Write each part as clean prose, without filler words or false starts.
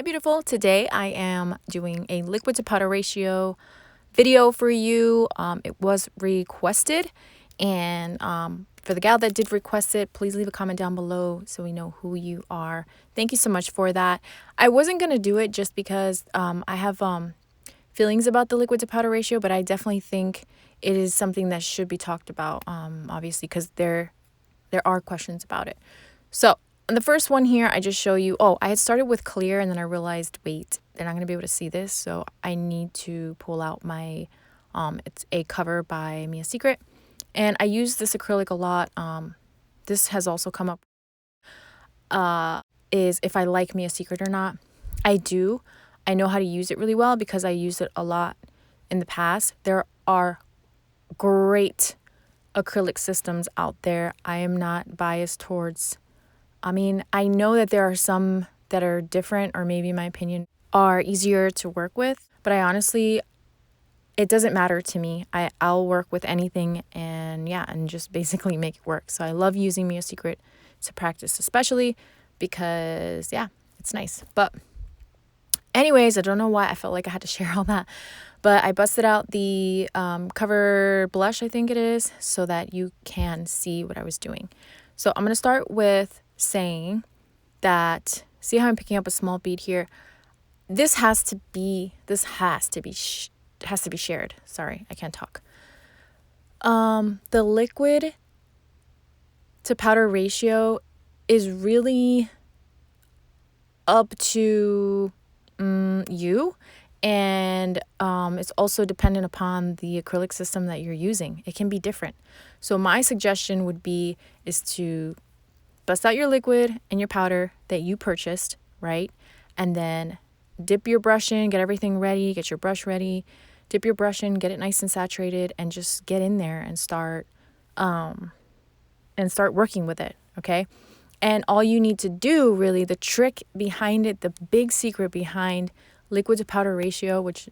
Hi beautiful, today I am doing a liquid to powder ratio video for you. It was requested, and for the gal that did request it, please leave a comment down below so we know who you are. Thank you so much for that. I wasn't going to do it just because I have feelings about the liquid to powder ratio, but I definitely think it is something that should be talked about, obviously, because there are questions about it. So on the first one here, I just show you, I had started with clear and then I realized, wait, they're not going to be able to see this. So I need to pull out my, it's a cover by Mia Secret. And I use this acrylic a lot. This has also come up, is if I like Mia Secret or not. I do. I know how to use it really well because I used it a lot in the past. There are great acrylic systems out there. I am not biased towards, I know that there are some that are different, or maybe in my opinion are easier to work with, but I honestly, it doesn't matter to me. I'll work with anything and just basically make it work. So I love using Mia Secret to practice, especially because it's nice. But anyways, I don't know why I felt like I had to share all that, but I busted out the cover blush, I think it is, so that you can see what I was doing. So I'm going to start with saying that, see how I'm picking up a small bead here? This has to be shared. Sorry, I can't talk. The liquid to powder ratio is really up to you, and it's also dependent upon the acrylic system that you're using. It can be different. So my suggestion would be is to bust out your liquid and your powder that you purchased, right? And then dip your brush in, get everything ready, get your brush ready, dip your brush in, get it nice and saturated, and just get in there and start working with it, okay? And all you need to do, really, the trick behind it, the big secret behind liquid to powder ratio, which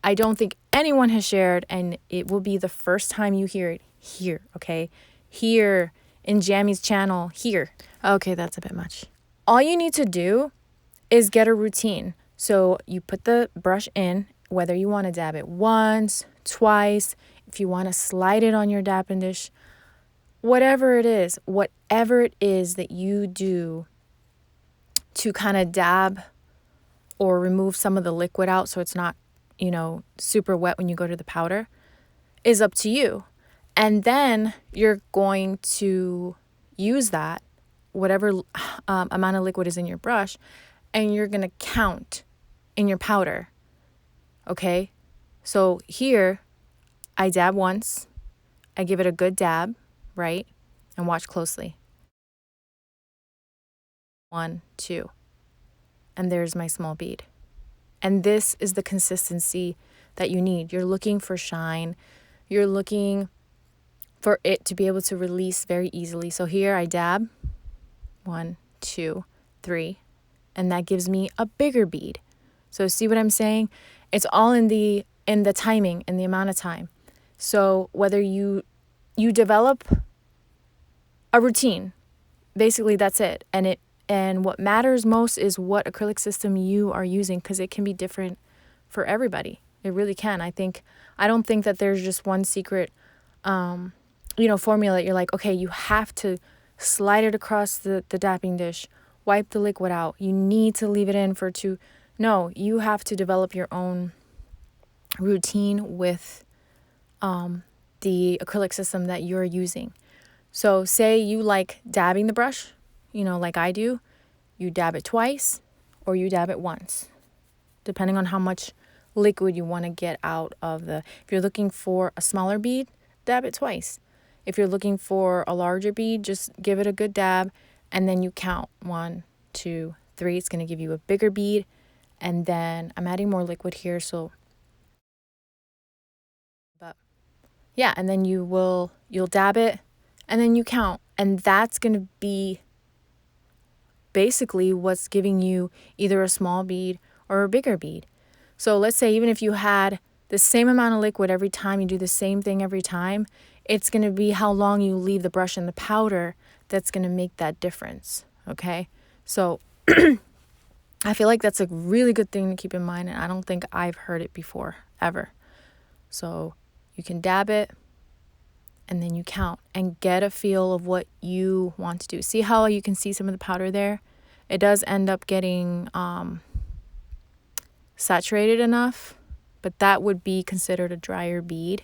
I don't think anyone has shared, and it will be the first time you hear it here, okay? Here in Jammy's channel, here. Okay, that's a bit much. All you need to do is get a routine. So you put the brush in, whether you want to dab it once, twice, if you want to slide it on your dapping dish, whatever it is that you do to kind of dab or remove some of the liquid out so it's not, super wet when you go to the powder, is up to you. And then you're going to use that, whatever amount of liquid is in your brush, and you're going to count in your powder. Okay? So here, I dab once. I give it a good dab, right? And watch closely. 1, 2. And there's my small bead. And this is the consistency that you need. You're looking for shine. You're looking for it to be able to release very easily. So here I dab 1, 2, 3, and that gives me a bigger bead. So see what I'm saying? It's all in the timing and the amount of time. So whether you develop a routine, basically that's it. And what matters most is what acrylic system you are using, because it can be different for everybody. It really can. I don't think that there's just one secret, formula that you're like, okay, you have to slide it across the dapping dish, wipe the liquid out. You need to leave it in for 2. No, you have to develop your own routine with the acrylic system that you're using. So say you like dabbing the brush, like I do, you dab it twice or you dab it once, depending on how much liquid you want to get out of if you're looking for a smaller bead, dab it twice. If you're looking for a larger bead, just give it a good dab, and then you count 1, 2, 3. It's going to give you a bigger bead, and then I'm adding more liquid here, and then you'll dab it, and then you count, and that's going to be basically what's giving you either a small bead or a bigger bead. So let's say even if you had the same amount of liquid every time, you do the same thing every time, it's going to be how long you leave the brush and the powder that's going to make that difference, okay? So I feel like that's a really good thing to keep in mind, and I don't think I've heard it before, ever. So you can dab it, and then you count and get a feel of what you want to do. See how you can see some of the powder there? It does end up getting saturated enough, but that would be considered a drier bead.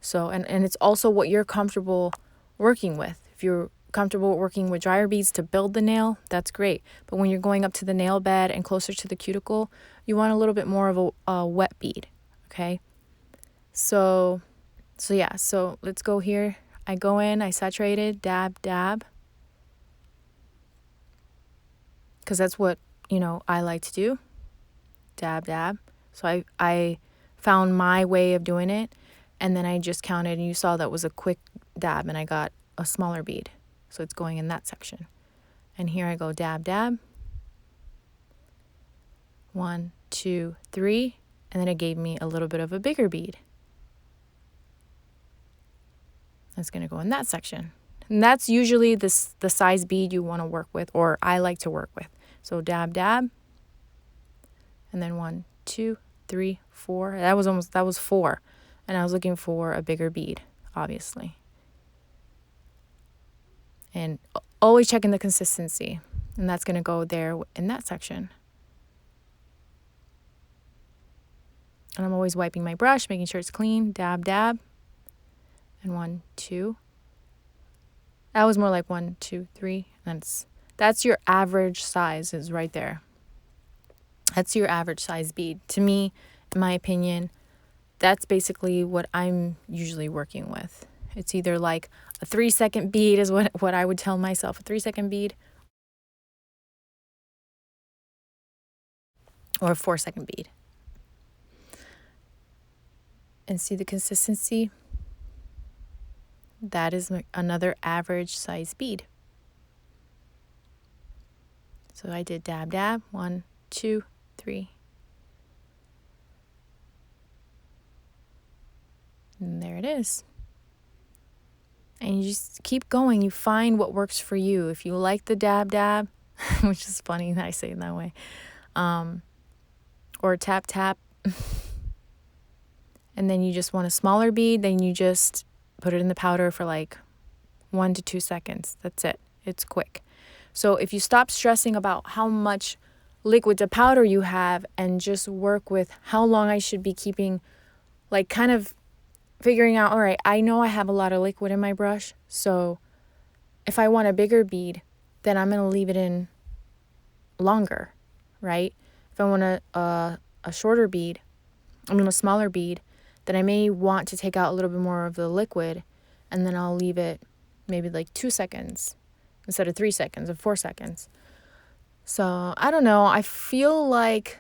So, and it's also what you're comfortable working with. If you're comfortable working with drier beads to build the nail, that's great. But when you're going up to the nail bed and closer to the cuticle, you want a little bit more of a wet bead, okay? So yeah, so let's go here. I go in, I saturated, dab, dab. Because that's what, I like to do. Dab, dab. So I found my way of doing it. And then I just counted, and you saw that was a quick dab, and I got a smaller bead. So it's going in that section. And here I go, dab, dab. 1, 2, 3. And then it gave me a little bit of a bigger bead. That's going to go in that section. And that's usually the size bead you want to work with, or I like to work with. So dab, dab. And then 1, 2, 3, 4. That was 4. And I was looking for a bigger bead, obviously. And always checking the consistency. And that's going to go there in that section. And I'm always wiping my brush, making sure it's clean. Dab, dab. And 1, 2. That was more like 1, 2, 3. That's your average size is right there. That's your average size bead. To me, in my opinion, that's basically what I'm usually working with. It's either like a 3-second bead is what I would tell myself, a 3-second bead, or a 4-second bead. And see the consistency? That is another average size bead. So I did dab, dab, 1, 2, 3. And there it is. And you just keep going. You find what works for you. If you like the dab, dab, which is funny that I say it that way, or tap, tap, and then you just want a smaller bead, then you just put it in the powder for like 1 to 2 seconds. That's it. It's quick. So if you stop stressing about how much liquid to powder you have and just work with how long I should be keeping, like kind of figuring out, all right, I know I have a lot of liquid in my brush, so if I want a bigger bead, then I'm going to leave it in longer, right? If I want a shorter bead, a smaller bead, then I may want to take out a little bit more of the liquid, and then I'll leave it maybe like 2 seconds instead of 3 seconds or 4 seconds. So I don't know. I feel like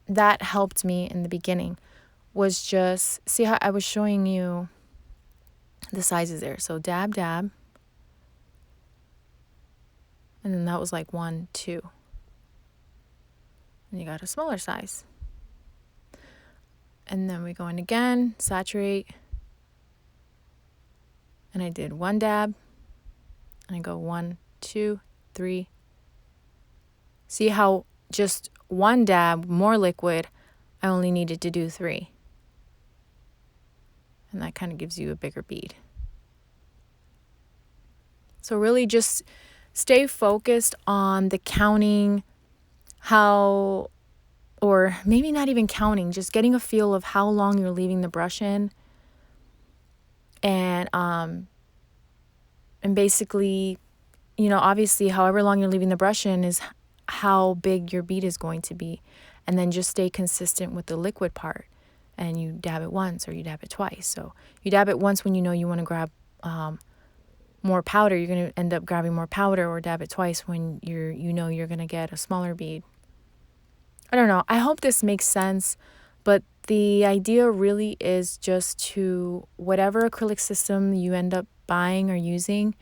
that helped me in the beginning, was just see how I was showing you the sizes there. So dab, dab. And then that was like 1, 2. And you got a smaller size. And then we go in again, saturate. And I did 1 dab. And I go 1, 2, 3. See how just 1 dab, more liquid, I only needed to do 3. And that kind of gives you a bigger bead. So really just stay focused on the counting, or maybe not even counting, just getting a feel of how long you're leaving the brush in. And basically, obviously however long you're leaving the brush in is how big your bead is going to be. And then just stay consistent with the liquid part. And you dab it once or you dab it twice. So you dab it once when you know you want to grab more powder. You're going to end up grabbing more powder, or dab it twice when you're going to get a smaller bead. I don't know. I hope this makes sense. But the idea really is just to, whatever acrylic system you end up buying or using,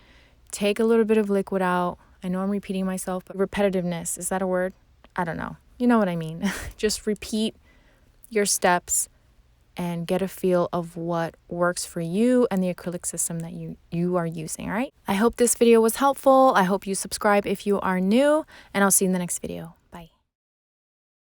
take a little bit of liquid out. I know I'm repeating myself, but repetitiveness, is that a word? I don't know. You know what I mean. Just repeat your steps and get a feel of what works for you and the acrylic system that you are using, all right? I hope this video was helpful. I hope you subscribe if you are new, and I'll see you in the next video.